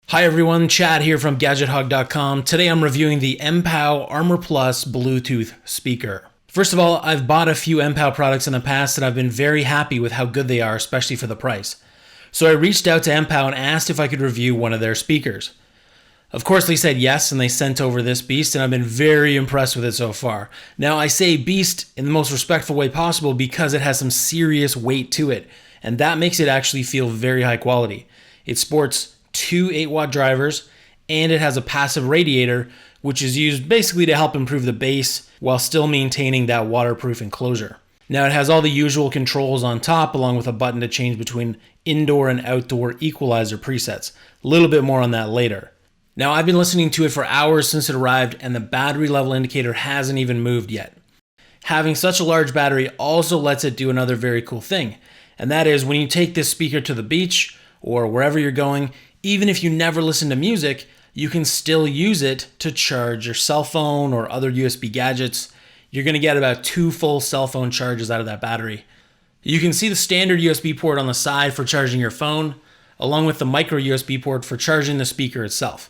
Hi everyone, Chad here from GadgetHog.com. Today I'm reviewing the Mpow Armor Plus Bluetooth speaker. First of all, I've bought a few Mpow products in the past and I've been very happy with how good they are, especially for the price. So I reached out to Mpow and asked if I could review one of their speakers. Of course they said yes, and they sent over this beast, and I've been very impressed with it so far. Now I say beast in the most respectful way possible because it has some serious weight to it, and that makes it actually feel very high quality. It sports two 8-watt drivers, and it has a passive radiator, which is used basically to help improve the bass while still maintaining that waterproof enclosure. Now it has all the usual controls on top, along with a button to change between indoor and outdoor equalizer presets. A little bit more on that later. Now I've been listening to it for hours since it arrived, and the battery level indicator hasn't even moved yet. Having such a large battery also lets it do another very cool thing, and that is when you take this speaker to the beach or wherever you're going, even if you never listen to music, you can still use it to charge your cell phone or other USB gadgets. You're going to get about 2 full cell phone charges out of that battery. You can see the standard USB port on the side for charging your phone, along with the micro USB port for charging the speaker itself.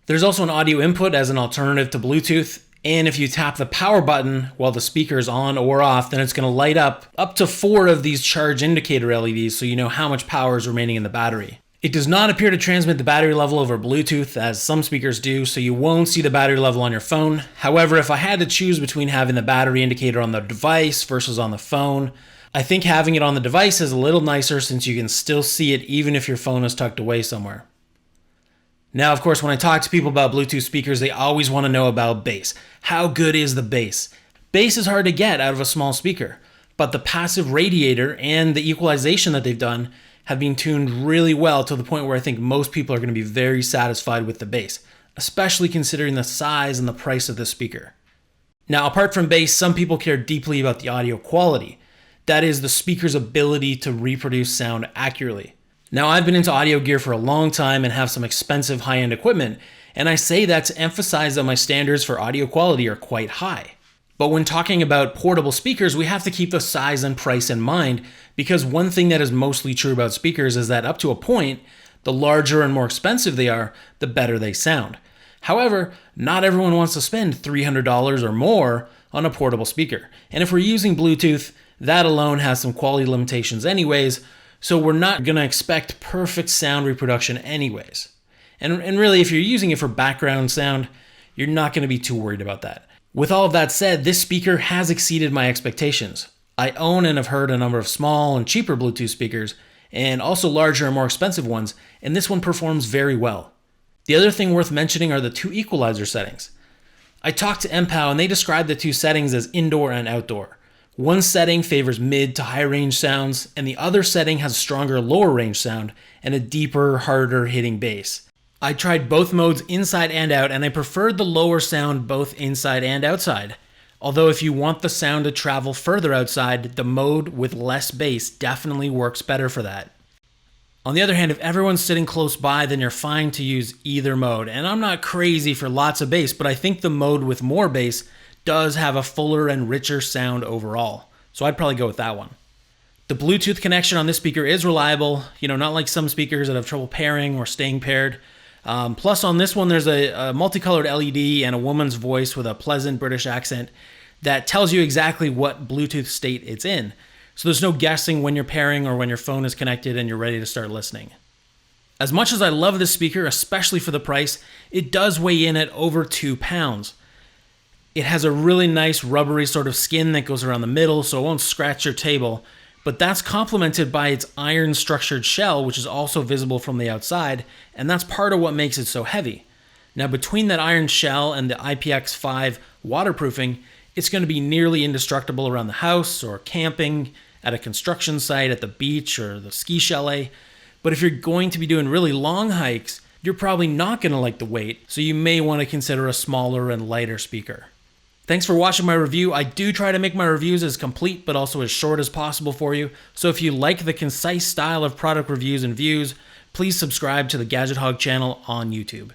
There's also an audio input as an alternative to Bluetooth, and if you tap the power button while the speaker is on or off, then it's going to light up to 4 of these charge indicator LEDs so you know how much power is remaining in the battery. It does not appear to transmit the battery level over Bluetooth as some speakers do, so you won't see the battery level on your phone. However, if I had to choose between having the battery indicator on the device versus on the phone, I think having it on the device is a little nicer since you can still see it even if your phone is tucked away somewhere. Now, of course, when I talk to people about Bluetooth speakers, they always want to know about bass. How good is the bass? Bass is hard to get out of a small speaker, but the passive radiator and the equalization that they've done have been tuned really well to the point where I think most people are going to be very satisfied with the bass, especially considering the size and the price of this speaker. Now, apart from bass, some people care deeply about the audio quality. That is, the speaker's ability to reproduce sound accurately. Now, I've been into audio gear for a long time and have some expensive high-end equipment, and I say that to emphasize that my standards for audio quality are quite high. But when talking about portable speakers, we have to keep the size and price in mind, because one thing that is mostly true about speakers is that up to a point, the larger and more expensive they are, the better they sound. However, not everyone wants to spend $300 or more on a portable speaker. And if we're using Bluetooth, that alone has some quality limitations anyways, so we're not going to expect perfect sound reproduction anyways. And really, if you're using it for background sound, you're not going to be too worried about that. With all of that said, this speaker has exceeded my expectations. I own and have heard a number of small and cheaper Bluetooth speakers, and also larger and more expensive ones, and this one performs very well. The other thing worth mentioning are the 2 equalizer settings. I talked to Mpow and they described the 2 settings as indoor and outdoor. One setting favors mid to high range sounds, and the other setting has stronger lower range sound and a deeper, harder hitting bass. I tried both modes inside and out, and I preferred the lower sound both inside and outside. Although if you want the sound to travel further outside, the mode with less bass definitely works better for that. On the other hand, if everyone's sitting close by, then you're fine to use either mode. And I'm not crazy for lots of bass, but I think the mode with more bass does have a fuller and richer sound overall. So I'd probably go with that one. The Bluetooth connection on this speaker is reliable, not like some speakers that have trouble pairing or staying paired. Plus on this one, there's a multicolored LED and a woman's voice with a pleasant British accent that tells you exactly what Bluetooth state it's in. So there's no guessing when you're pairing or when your phone is connected and you're ready to start listening. As much as I love this speaker, especially for the price, it does weigh in at over 2 pounds. It has a really nice rubbery sort of skin that goes around the middle, so it won't scratch your table. But that's complemented by its iron structured shell, which is also visible from the outside, and that's part of what makes it so heavy. Now, between that iron shell and the IPX5 waterproofing, it's going to be nearly indestructible around the house or camping, at a construction site, at the beach or the ski chalet. But if you're going to be doing really long hikes, you're probably not going to like the weight, so you may want to consider a smaller and lighter speaker. Thanks for watching my review. I do try to make my reviews as complete but also as short as possible for you. So if you like the concise style of product reviews and views, please subscribe to the GadgetHog channel on YouTube.